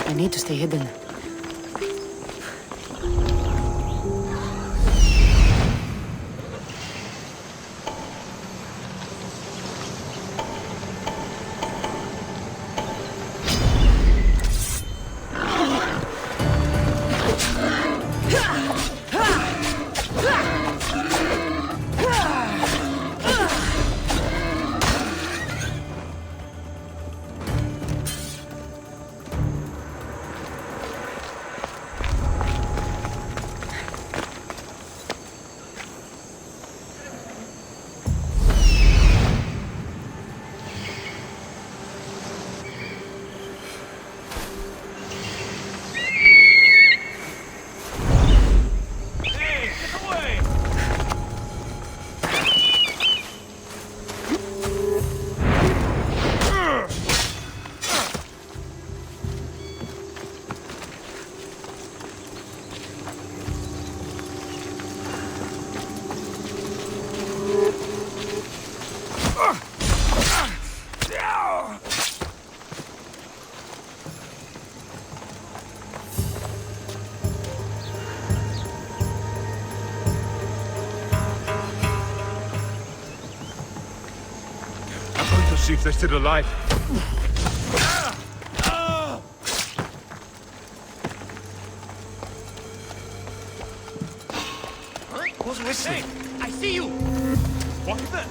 I need to stay hidden. See if they're still alive. Who's whistling? Hey, I see you! What is that?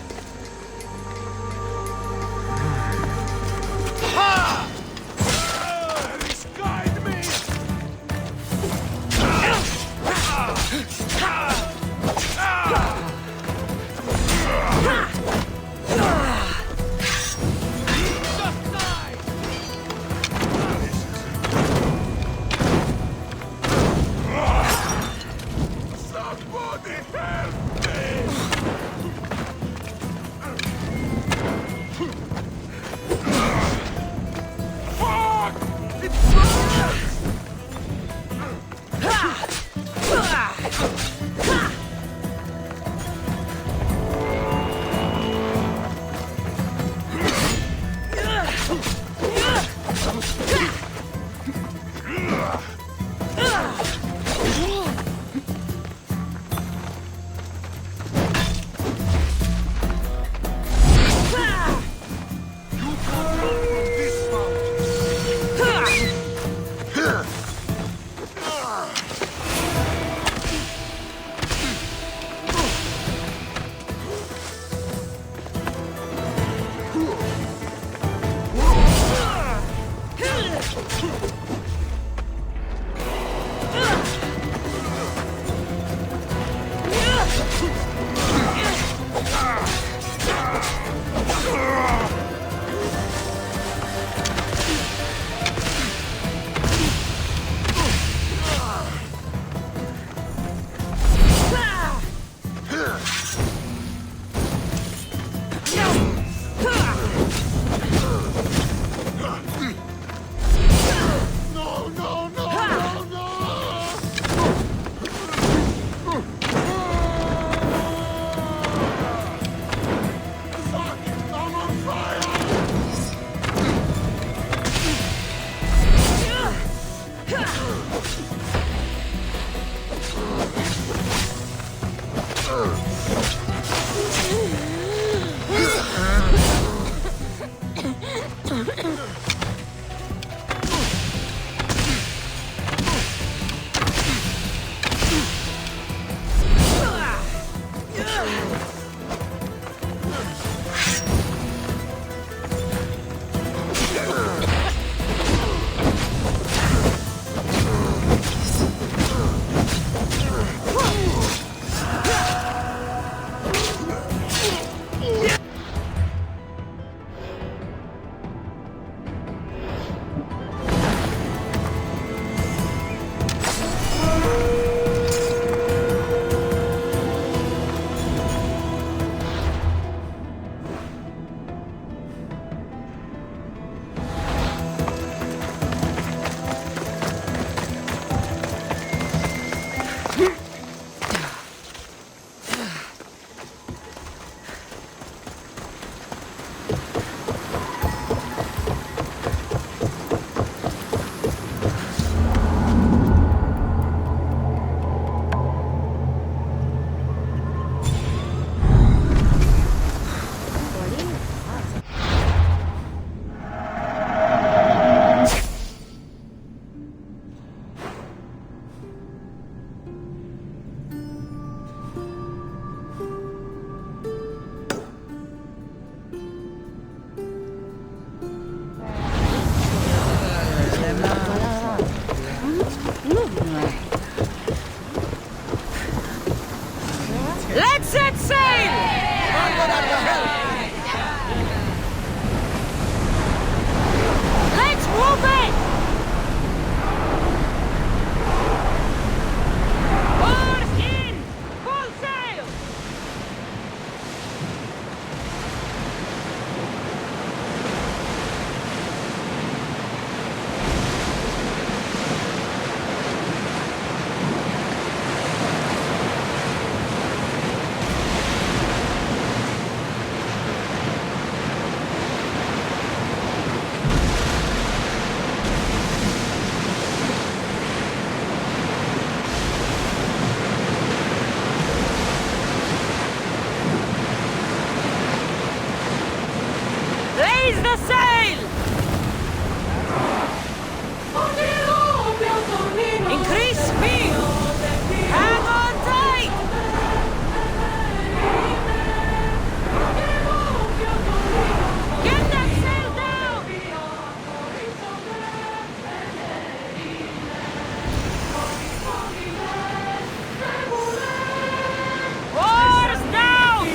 He's guiding me! Raise the sail! Increase speed! Hang on tight! Get that sail down! Oars down!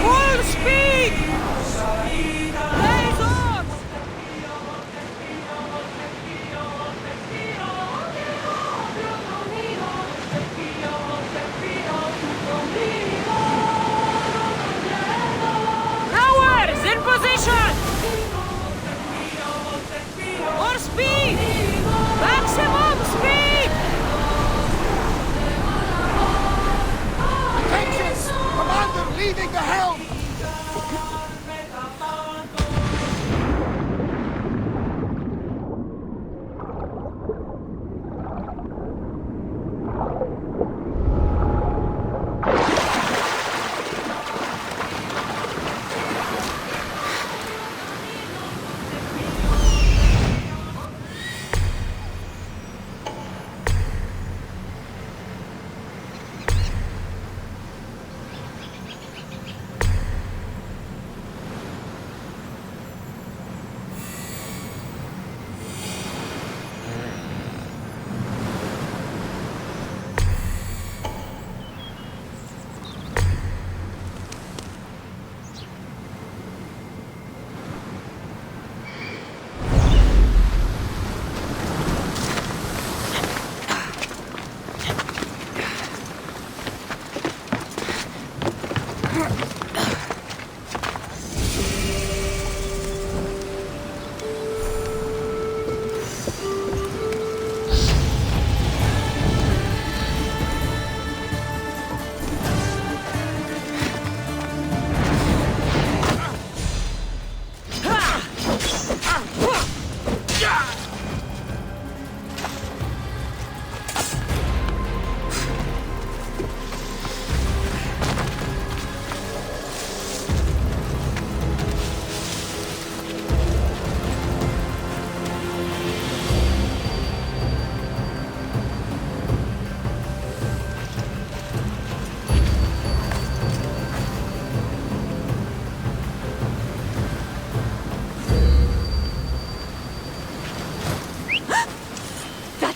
Full speed! Blaze on! Rowers in position! More speed! Maximum speed! Attention! Commander leaving the helm!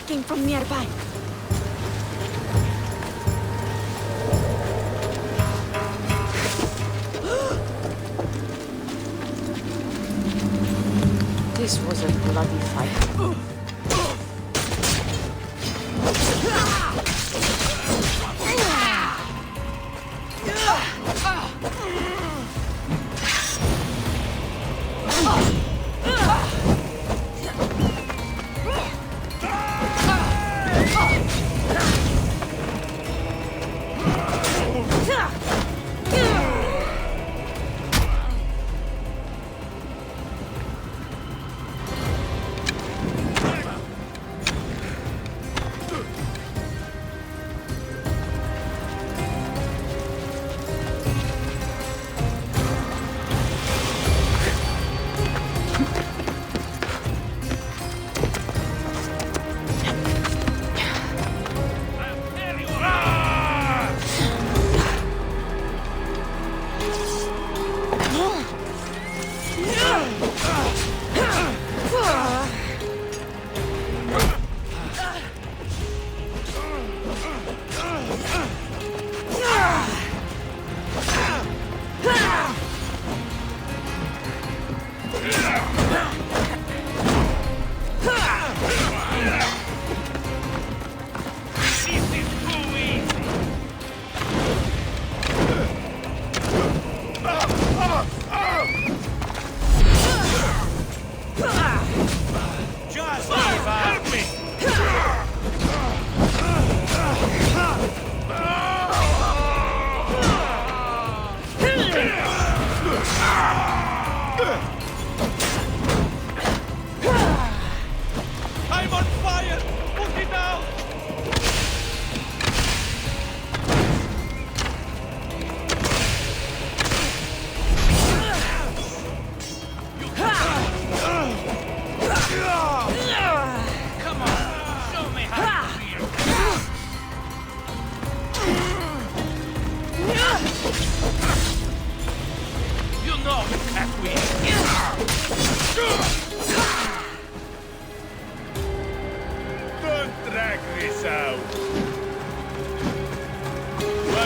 Came from nearby. This was a bloody fight.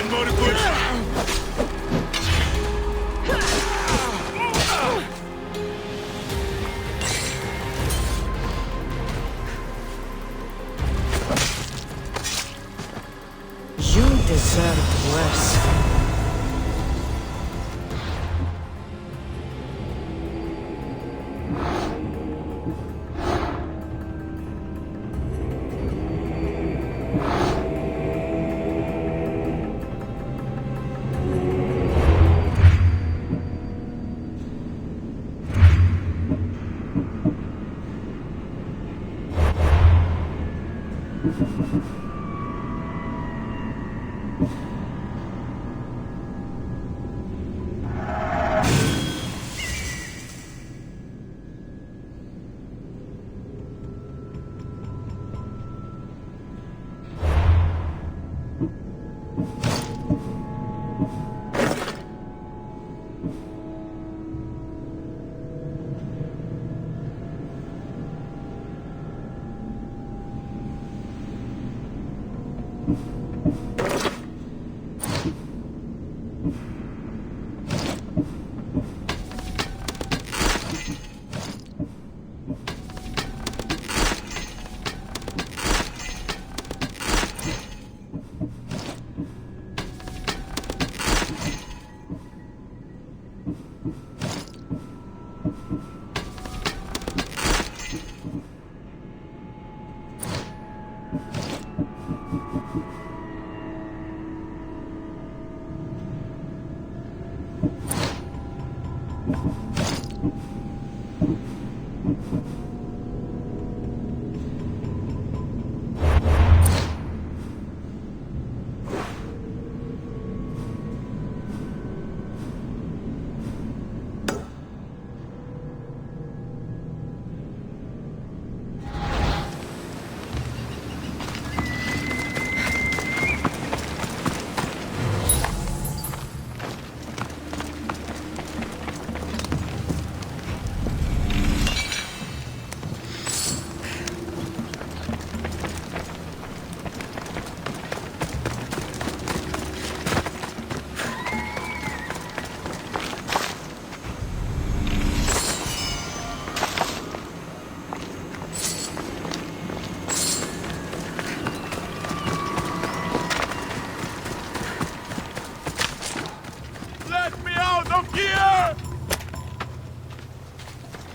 One more good. You deserve worse.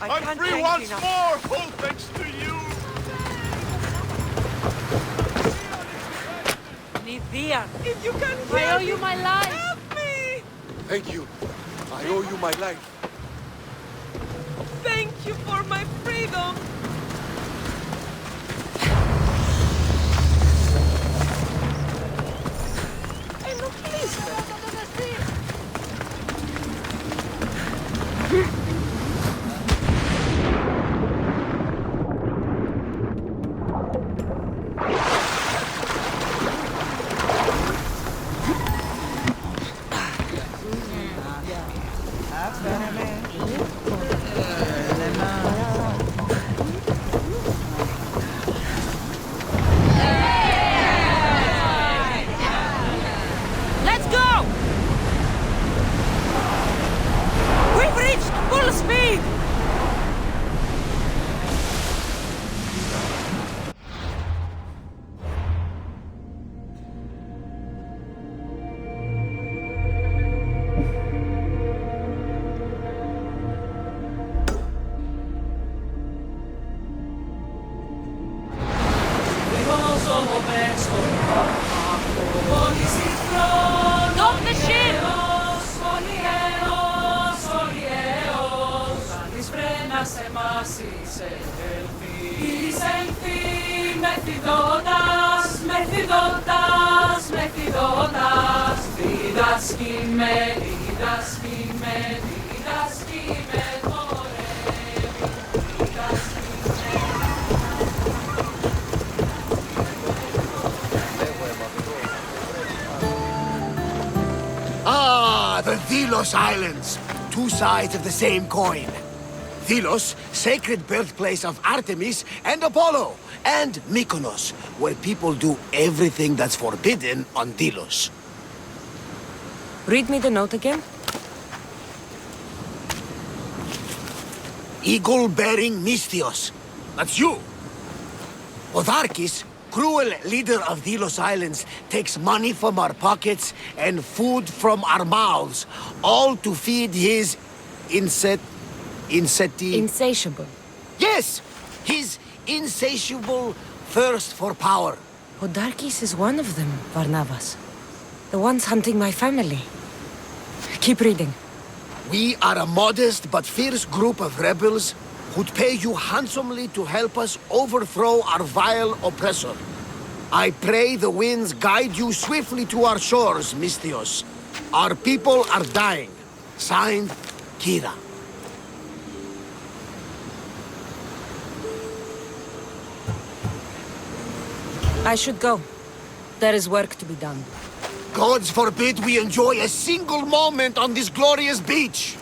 I'm free once more, all thanks to you! Lydia, if you can help I owe you my life. Help me! Thank you. I owe you my life. Thank you for my freedom. Hey, look, please. Ah, the Delos Islands. Two sides of the same coin. Delos, sacred birthplace of Artemis and Apollo. And Mykonos, where people do everything that's forbidden on Delos. Read me the note again. Eagle-bearing Mystios. That's you. Otharkis, cruel leader of Delos Islands, takes money from our pockets and food from our mouths, all to feed his Insatiable. Yes! His insatiable thirst for power. Odarkis is one of them, Varnavas. The ones hunting my family. Keep reading. We are a modest but fierce group of rebels who'd pay you handsomely to help us overthrow our vile oppressor. I pray the winds guide you swiftly to our shores, Mystios. Our people are dying. Signed, Kyra. I should go. There is work to be done. Gods forbid we enjoy a single moment on this glorious beach!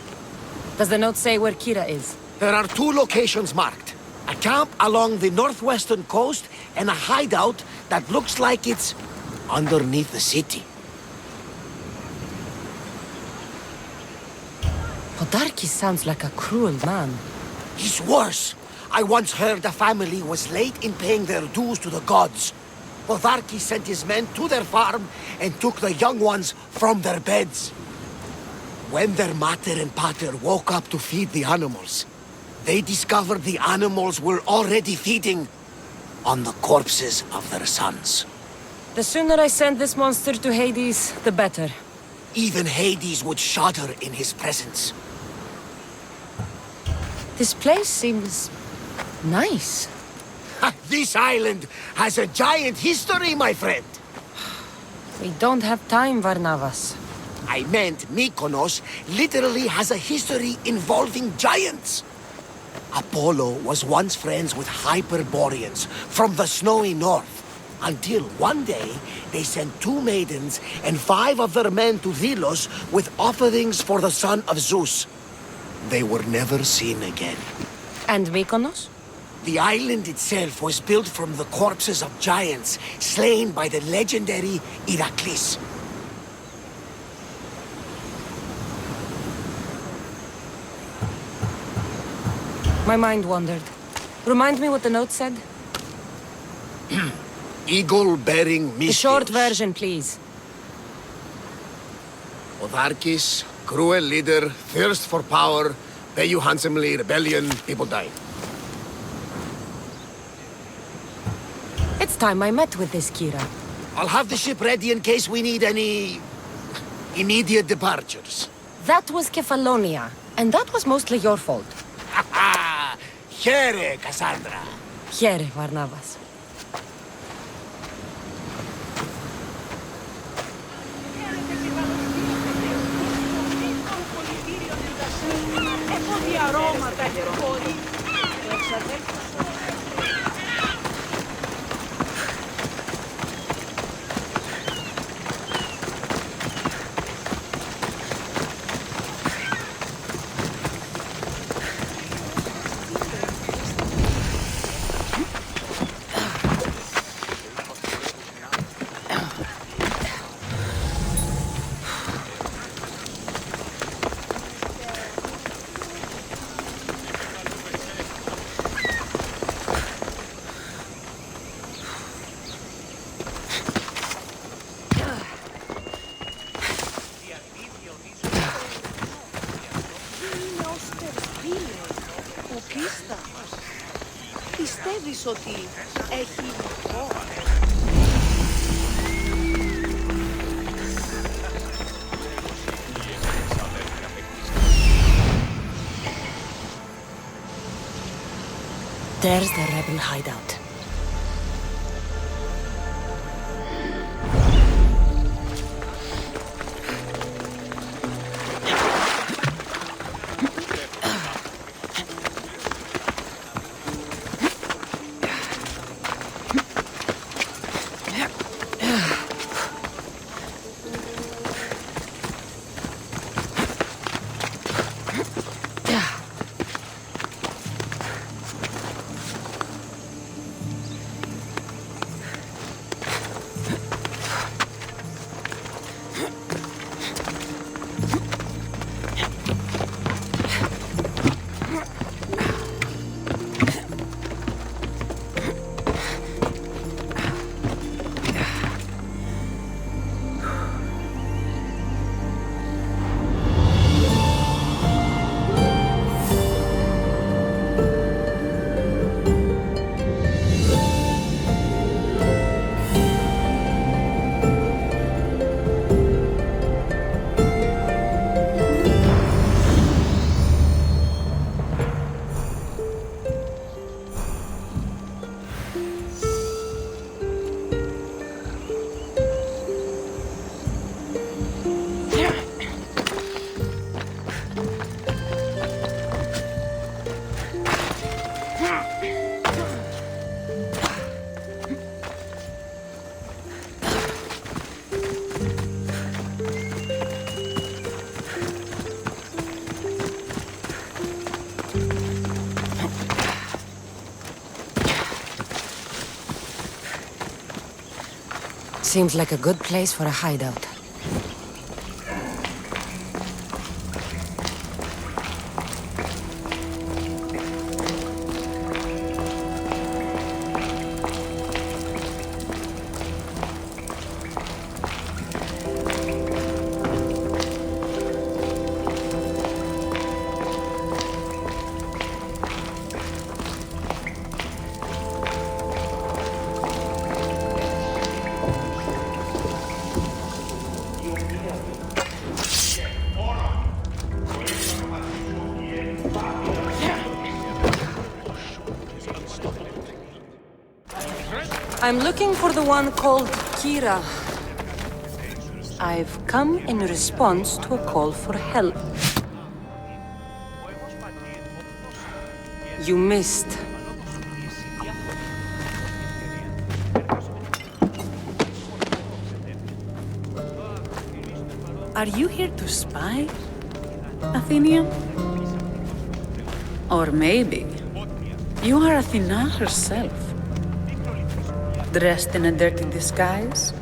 Does the note say where Kyra is? There are 2 locations marked. A camp along the northwestern coast and a hideout that looks like it's underneath the city. Odarkis sounds like a cruel man. He's worse. I once heard the family was late in paying their dues to the gods. Otharkis sent his men to their farm and took the young ones from their beds. When their mater and pater woke up to feed the animals, they discovered the animals were already feeding on the corpses of their sons. The sooner I send this monster to Hades, the better. Even Hades would shudder in his presence. This place seems nice. This island has a giant history, my friend. We don't have time, Varnavas. I meant Mykonos literally has a history involving giants. Apollo was once friends with Hyperboreans from the snowy north, until one day they sent 2 maidens and 5 of their men to Delos with offerings for the son of Zeus. They were never seen again. And Mykonos? The island itself was built from the corpses of giants slain by the legendary Heracles. My mind wandered. Remind me what the note said? Eagle-bearing Mystios. The short version, please. Otharkis, cruel leader, thirst for power, pay you handsomely, rebellion, people dying. It's time I met with this Kyra. I'll have the ship ready in case we need any immediate departures. That was Kefalonia, and that was mostly your fault. Ha ha! Here, Cassandra. Here, Varnavas. Πιστεύεις ότι έχει υλικό? There's the rebel hideout. Seems like a good place for a hideout. I'm looking for the one called Kyra. I've come in response to a call for help. You missed. Are you here to spy, Athenian? Or maybe you are Athena herself, dressed in a dirty disguise?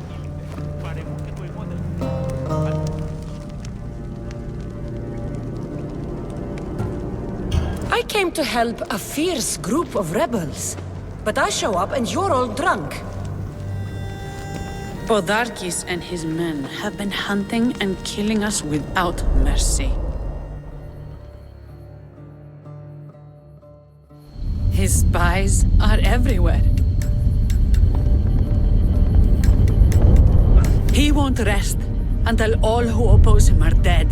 I came to help a fierce group of rebels. But I show up and you're all drunk. Podarkis and his men have been hunting and killing us without mercy. His spies are everywhere. He won't rest until all who oppose him are dead.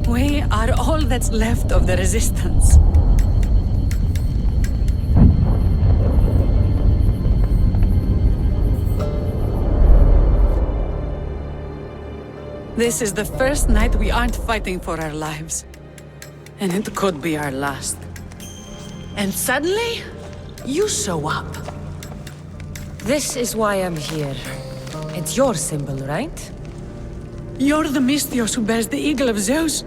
We are all that's left of the resistance. This is the first night we aren't fighting for our lives. And it could be our last. And suddenly, you show up. This is why I'm here. It's your symbol, right? You're the Mystios who bears the eagle of Zeus.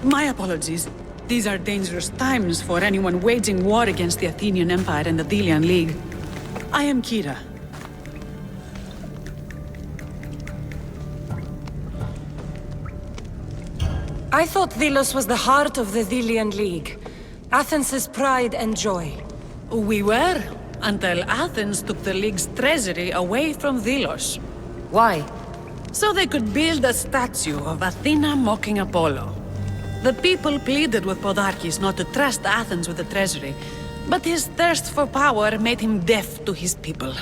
My apologies. These are dangerous times for anyone waging war against the Athenian Empire and the Delian League. I am Kyra. I thought Delos was the heart of the Delian League. Athens' pride and joy. We were, until Athens took the League's treasury away from Delos. Why? So they could build a statue of Athena mocking Apollo. The people pleaded with Podarkis not to trust Athens with the treasury, but his thirst for power made him deaf to his people.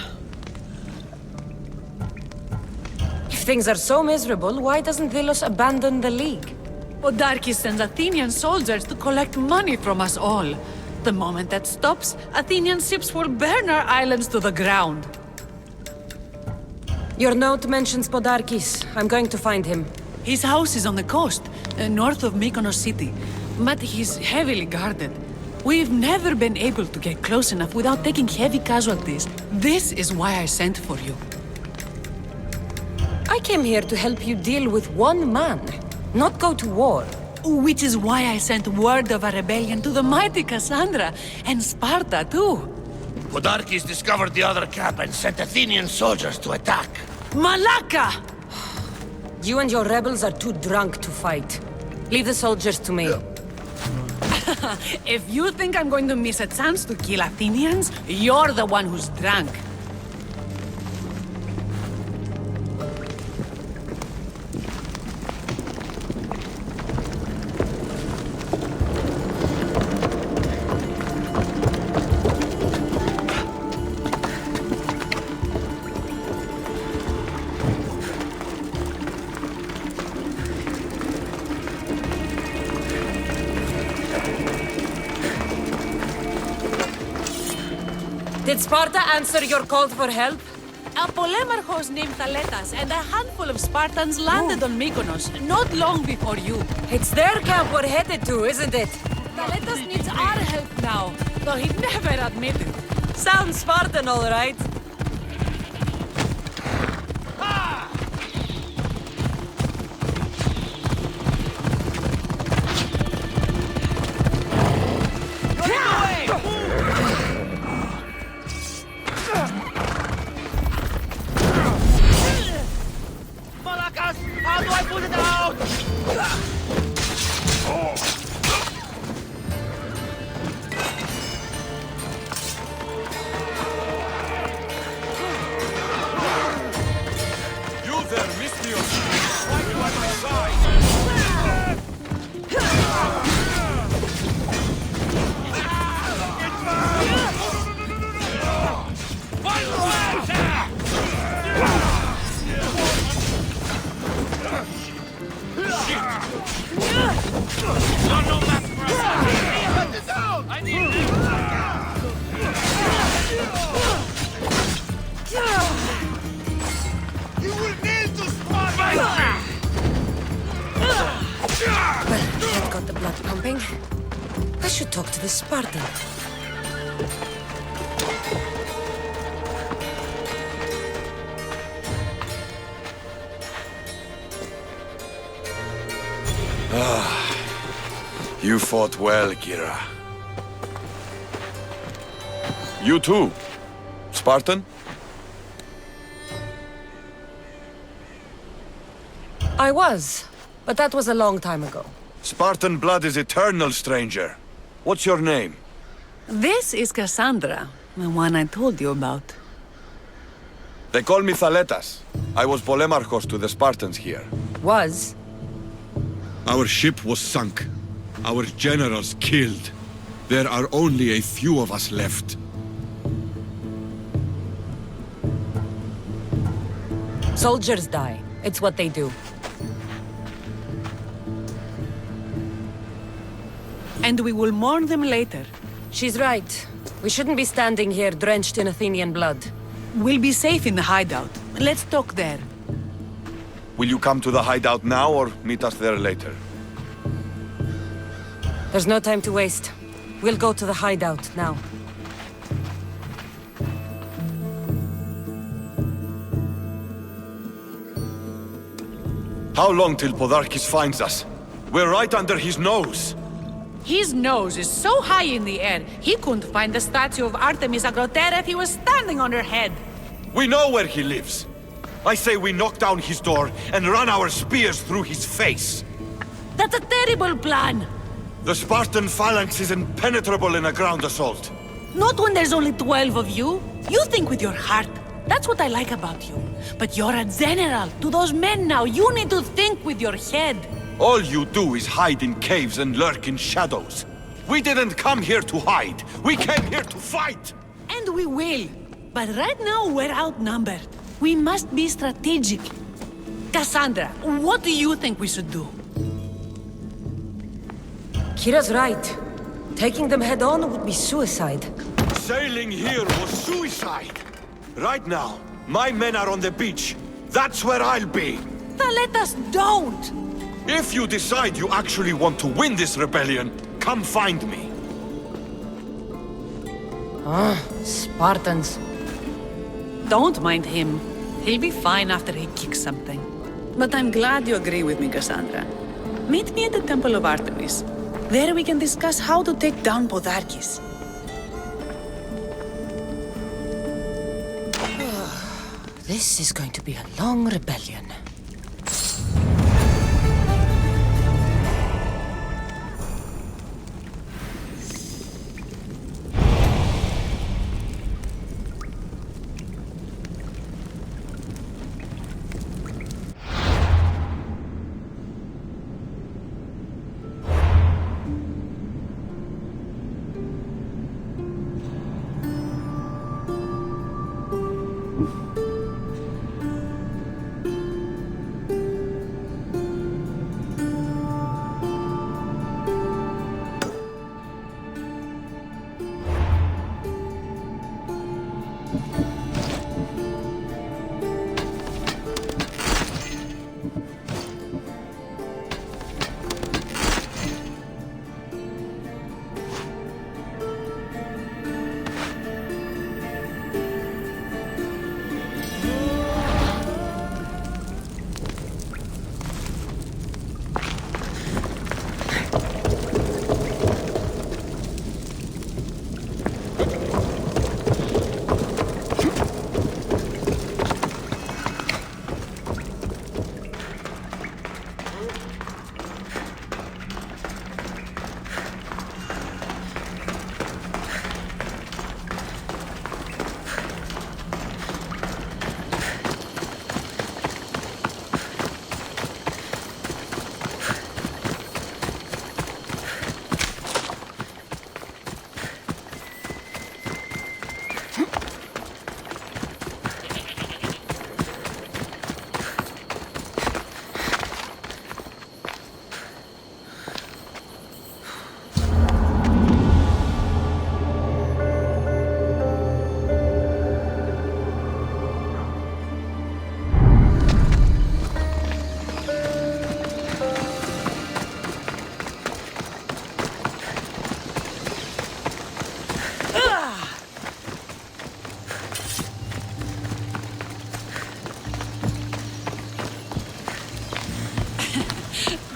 If things are so miserable, why doesn't Delos abandon the League? Podarkis sends Athenian soldiers to collect money from us all. The moment that stops, Athenian ships will burn our islands to the ground. Your note mentions Podarkis. I'm going to find him. His house is on the coast, north of Mykonos city. But he's heavily guarded. We've never been able to get close enough without taking heavy casualties. This is why I sent for you. I came here to help you deal with one man, not go to war. Which is why I sent word of a rebellion to the mighty Cassandra, and Sparta too. Podarkis discovered the other camp and sent Athenian soldiers to attack. Malaka! You and your rebels are too drunk to fight. Leave the soldiers to me. If you think I'm going to miss a chance to kill Athenians, you're the one who's drunk. Did Sparta answer your call for help? A polemarchos named Thaletas and a handful of Spartans landed on Mykonos not long before you. It's their camp we're headed to, isn't it? Thaletas needs our help now, though he'd never admit it. Sounds Spartan, all right. blood pumping. I should talk to the Spartan. You fought well, Kyra. You too, Spartan? I was, but that was a long time ago. Spartan blood is eternal, stranger. What's your name? This is Cassandra, the one I told you about. They call me Thaletas. I was Polemarchos to the Spartans here. Was? Our ship was sunk. Our generals killed. There are only a few of us left. Soldiers die. It's what they do. And we will mourn them later. She's right. We shouldn't be standing here drenched in Athenian blood. We'll be safe in the hideout. Let's talk there. Will you come to the hideout now or meet us there later? There's no time to waste. We'll go to the hideout now. How long till Podarkis finds us? We're right under his nose. His nose is so high in the air, he couldn't find the statue of Artemis Agrotera if he was standing on her head. We know where he lives. I say we knock down his door and run our spears through his face. That's a terrible plan! The Spartan phalanx is impenetrable in a ground assault. Not when there's only 12 of you. You think with your heart. That's what I like about you. But you're a general. To those men now, you need to think with your head. All you do is hide in caves and lurk in shadows. We didn't come here to hide. We came here to fight! And we will. But right now, we're outnumbered. We must be strategic. Cassandra, what do you think we should do? Kira's right. Taking them head-on would be suicide. Sailing here was suicide. Right now, my men are on the beach. That's where I'll be. Thaletas, don't! If you decide you actually want to win this rebellion, come find me. Spartans. Don't mind him. He'll be fine after he kicks something. But I'm glad you agree with me, Cassandra. Meet me at the Temple of Artemis. There we can discuss how to take down Podarkis. This is going to be a long rebellion.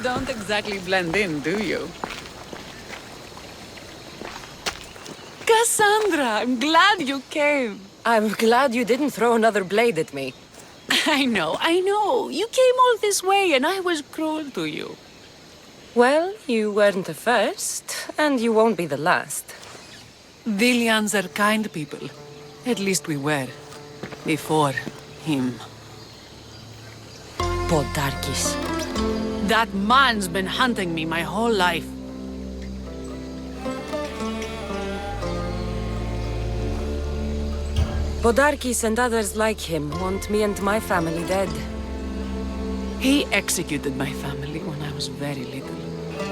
don't exactly blend in, do you? Cassandra, I'm glad you came. I'm glad you didn't throw another blade at me. I know. You came all this way and I was cruel to you. Well, you weren't the first, and you won't be the last. Villians are kind people. At least we were. Before him. Podarkis. That man's been hunting me my whole life. Podarkis and others like him want me and my family dead. He executed my family when I was very little.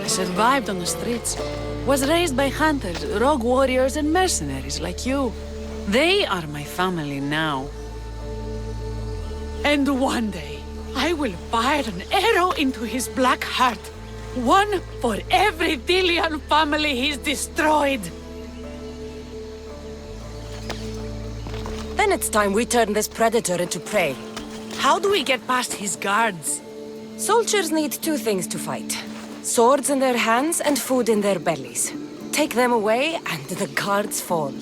I survived on the streets. Was raised by hunters, rogue warriors, and mercenaries like you. They are my family now. And one day, I will fire an arrow into his black heart. One for every Delian family he's destroyed. Then it's time we turn this predator into prey. How do we get past his guards? Soldiers need two things to fight. Swords in their hands and food in their bellies. Take them away and the guards fall.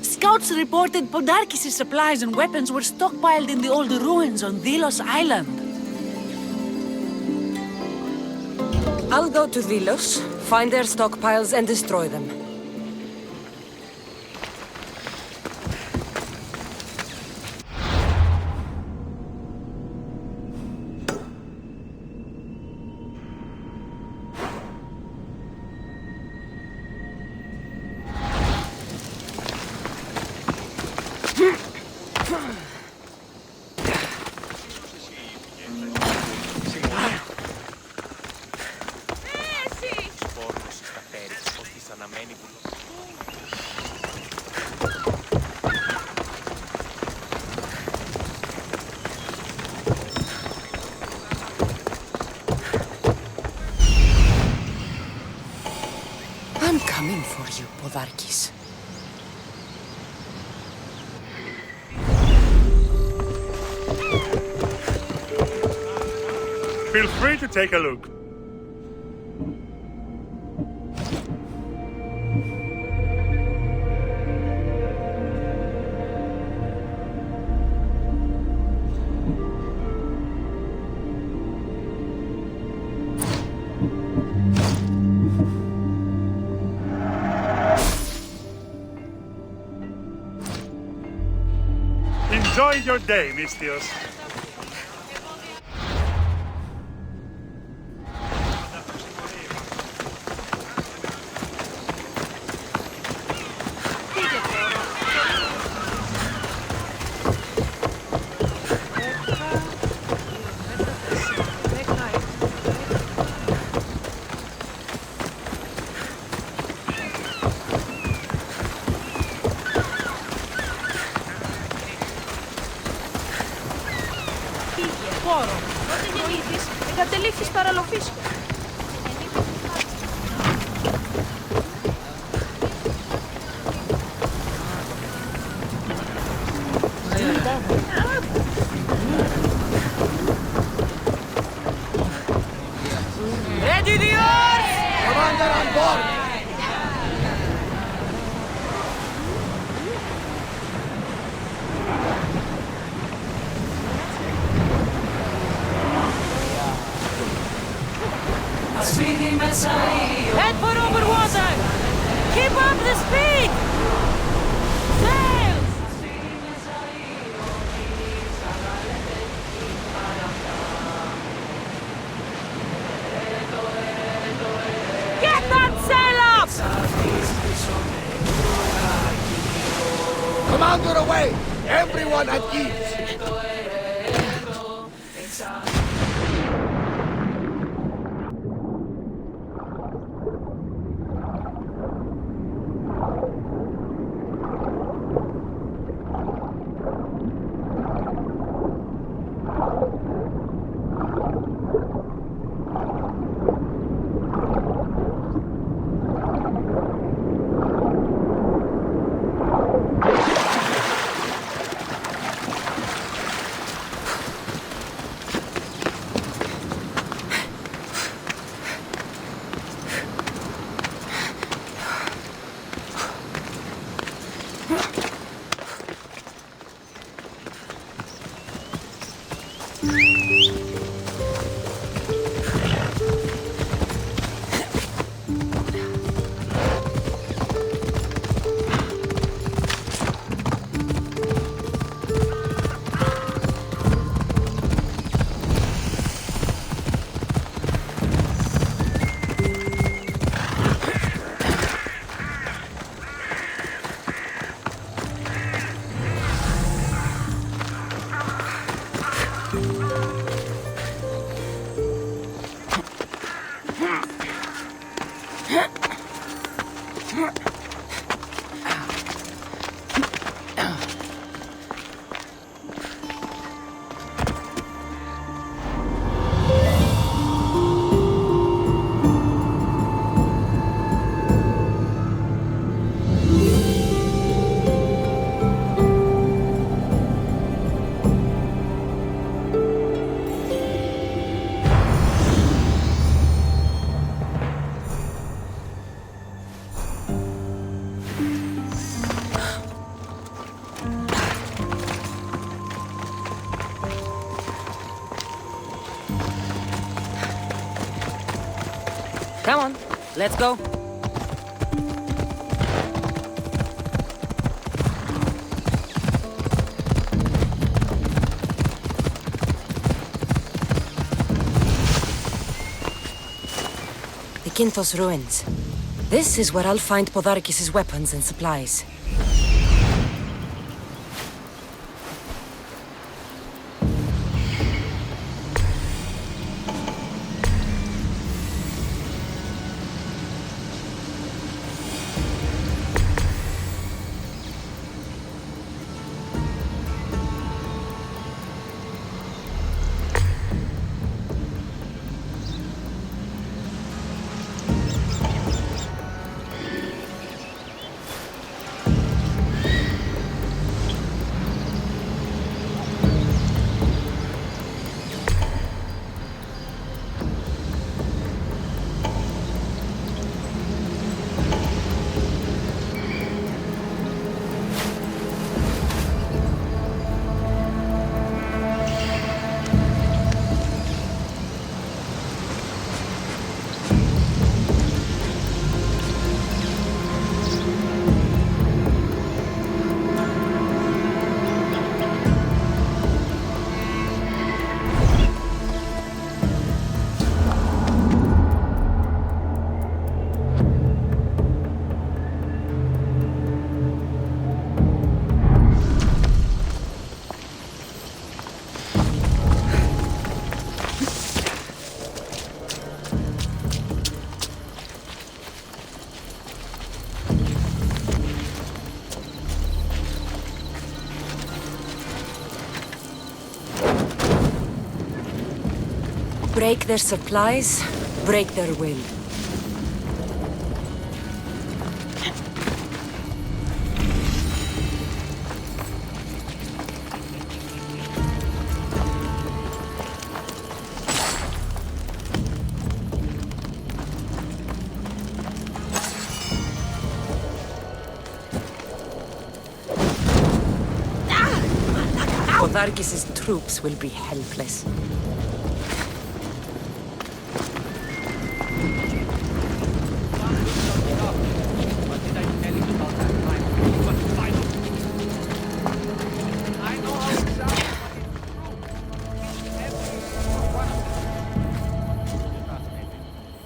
Scouts reported Podarkis' supplies and weapons were stockpiled in the old ruins on Delos Island. I'll go to Delos, find their stockpiles and destroy them. I'm coming for you, Podarkis. Feel free to take a look. Enjoy your day, Mistios. Χώρο. Όταν γεννήθεις, εγκατελείφθης παραλοφής. Ready the oars! Commander on board! Head for over water! Keep up the speed! Sails! Get that sail up! Commander away! Everyone at ease! Come on, let's go. The Kintos ruins. This is where I'll find Podarkis' weapons and supplies. Break their supplies, break their will. Podarkis' troops will be helpless.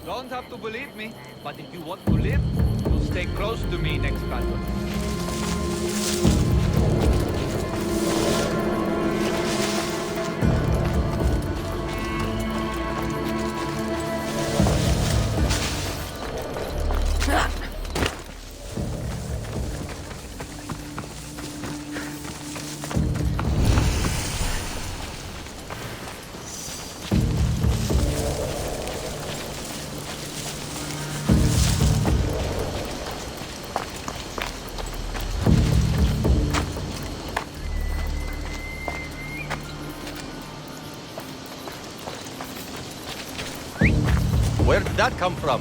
Don't have to believe me, but if you want to live, you'll stay close to me next battle. Where did that come from?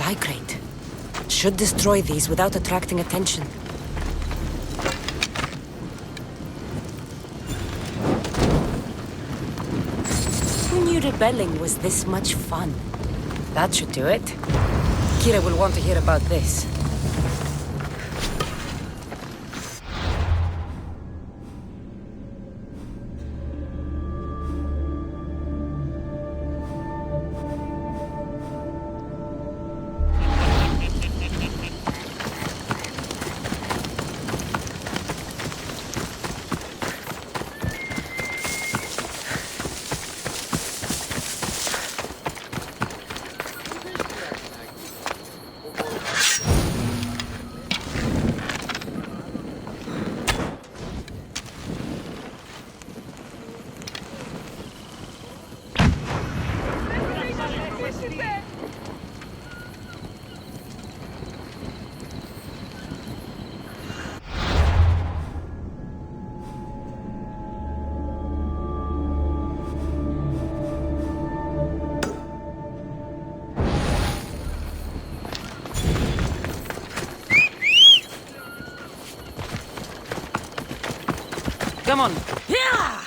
supply crate. Should destroy these without attracting attention. Who knew rebelling was this much fun? That should do it. Kyra will want to hear about this. Come on. Yeah!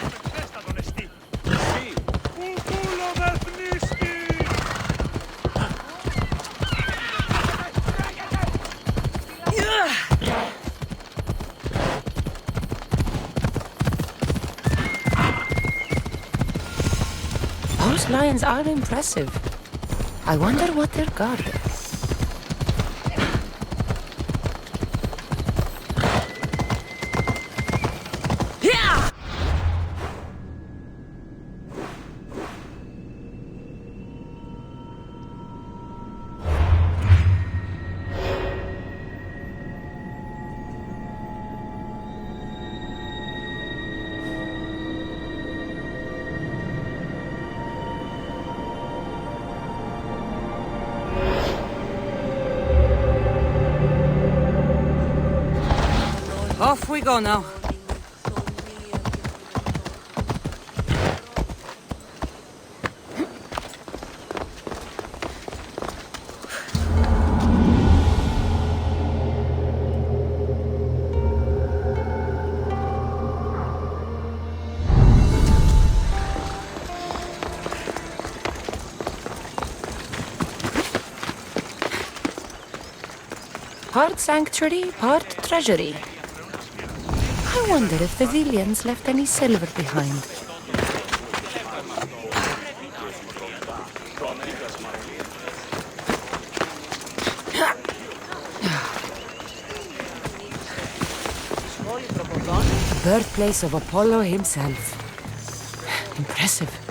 Those lions are impressive. I wonder what they're guarding. Off we go now. Part sanctuary, part treasury. I wonder if the Villians left any silver behind. The birthplace of Apollo himself. Impressive.